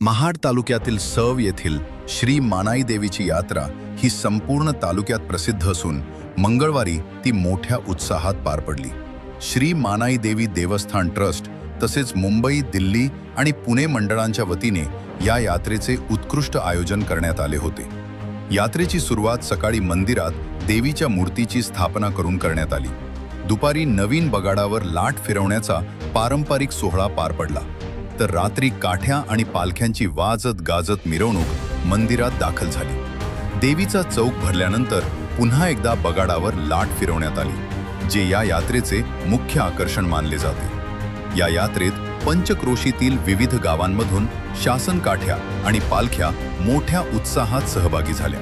महाड तालुक्यातील सव येथील श्री मानाई देवीची यात्रा ही संपूर्ण तालुक्यात प्रसिद्ध असून मंगळवारी ती मोठ्या उत्साहात पार पडली। श्री मानाई देवी देवस्थान ट्रस्ट तसेच मुंबई, दिल्ली आणि पुणे मंडळांच्या वतीने या यात्रेचे उत्कृष्ट आयोजन करण्यात आले होते। यात्रेची सुरुवात सकाळी मंदिरात देवीच्या मूर्तीची स्थापना करून करण्यात आली। दुपारी नवीन बगाडावर लाट फिरवण्याचा पारंपरिक सोहळा पार पडला, तर रात्री काठ्या आणि पालख्यांची वाजत गाजत मिरवणूक मंदिरात दाखल झाली। देवीचा चौक भरल्यानंतर पुन्हा एकदा बगाडावर लाट फिरवण्यात आली, जे या यात्रेचे मुख्य आकर्षण मानले जाते। या यात्रेत पंचक्रोशीतील विविध गावांमधून शासन काठ्या आणि पालख्या मोठ्या उत्साहात सहभागी झाल्या।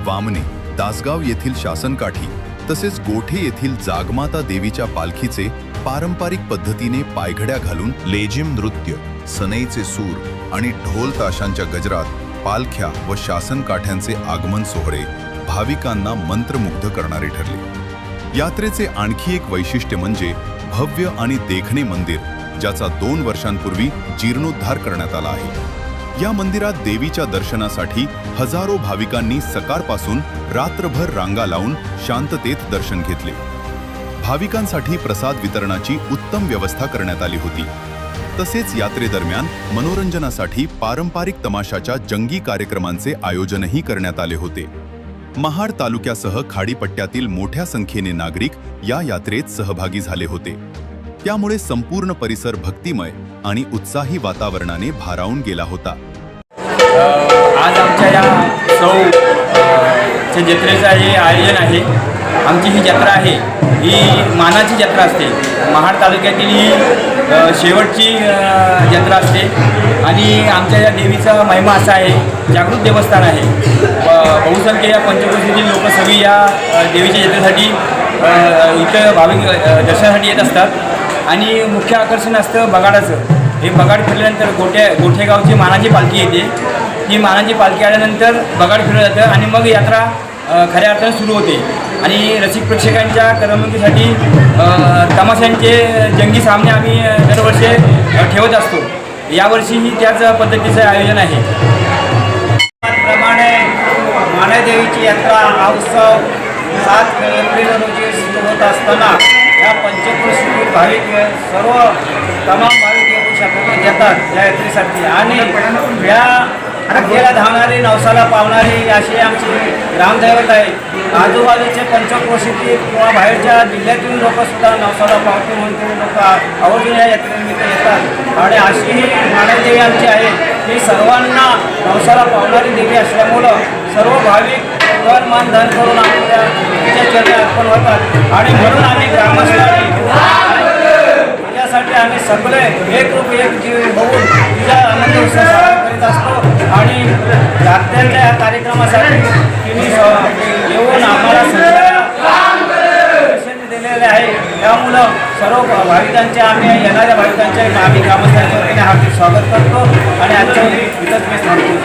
वामने, दासगाव येथील शासन काठी तसेच गोठे येथील जागमाता देवीच्या पालखीचे पारंपरिक पद्धतीने पायघड्या घालून लेझिम नृत्य, सनईचे सूर आणि ढोल ताशांच्या गजरात पालख्या व शासन काठ्यांचे आगमन सोहळे भाविकांना मंत्रमुग्ध करणारे ठरले। यात्रेचे आणखी एक वैशिष्ट्य म्हणजे भव्य आणि देखणे मंदिर, ज्याचा 2 वर्षांपूर्वी जीर्णोद्धार करण्यात आला आहे। या मंदिरात देवीच्या दर्शनासाठी हजारो भाविकांनी सकाळपासून रात्रभर रांगा लावून शांततेत दर्शन घेतले। भाविकांसाठी प्रसाद वितरणाची उत्तम व्यवस्था करण्यात आली होती। तसेच यात्रेदरम्यान मनोरंजनासाठी पारंपरिक तमाशाच्या जंगी कार्यक्रमांचे आयोजनही करण्यात आले होते। महाड तालुक्यासह खाडीपट्ट्यातील मोठ्या संख्येने नागरिक या यात्रेत सहभागी झाले होते। त्यामुळे संपूर्ण परिसर भक्तिमय आणि उत्साही वातावरणाने भारावून गेला होता। आज आमच्या या जत्रेचा हे आयोजन आहे। आमची ही जत्रा आहे, ही मानाची जत्रा असते। महाड तालुक्यातील ही शेवटची जत्रा असते आणि आमच्या या देवीचा महिमा असा आहे, जागृत देवस्थान आहे। बहुसंख्य या पंचक्रोशीतील लोक सगळी या देवीच्या जत्रेसाठी इथं भाविक दर्शनासाठी येत असतात आणि मुख्य आकर्षण असतं बगाडाचं। हे बगाड फिरल्यानंतर गोठेगावची मानाची पालखी येते। ही मानाची पालखी आल्यानंतर बगाड फिरलं जातं आणि मग यात्रा खऱ्या अर्थाने सुरू होते आणि रसिक प्रेक्षकांच्या करमणुकीसाठी तमाशांचे जंगी सामने आम्ही दरवर्षी ठेवत असतो। यावर्षीही त्याच पद्धतीचं आयोजन आहे। त्याप्रमाणे मानाई देवीची यात्रा हा उत्सव 7 एप्रिल रोजी सुरू होत असताना या पंचक्रोशीतील भाविक तमाम भाविक येतात या यात्रेसाठी आणि या गेला धावणारी नवसाला पावणारी अशी आमची ग्रामदैवत आहे। आजूबाजूचे पंचक्रोशीतील किंवा बाहेरच्या जिल्ह्यातील लोकसुद्धा नवसाला पावते म्हणून लोक आवर्जून या यात्रेनिमित्त येतात आणि अशी ही मानाई देवी आमची आहे। ही सर्वांना नवसाला पावणारी देवी असल्यामुळं सर्व भाविक तन मन धन करून आपल्या तिच्या चरणी अर्पण होतात आणि म्हणून आम्ही ग्रामस्थांनी त्यासाठी आम्ही सगळे एक रूप एक जीव होऊन तिचा आनंद उत्सव साजरा करीत असतो आणि रात्रीच्या या कार्यक्रमासाठी तिने येऊन आम्हाला दर्शन दिलेले आहे। त्यामुळं सर्व भाविकांचे आम्ही येणाऱ्या भाविकांचे आम्ही ग्रामस्थांच्या वतीने हार्दिक स्वागत करतो आणि आजच्या इथंच मी थांबतो।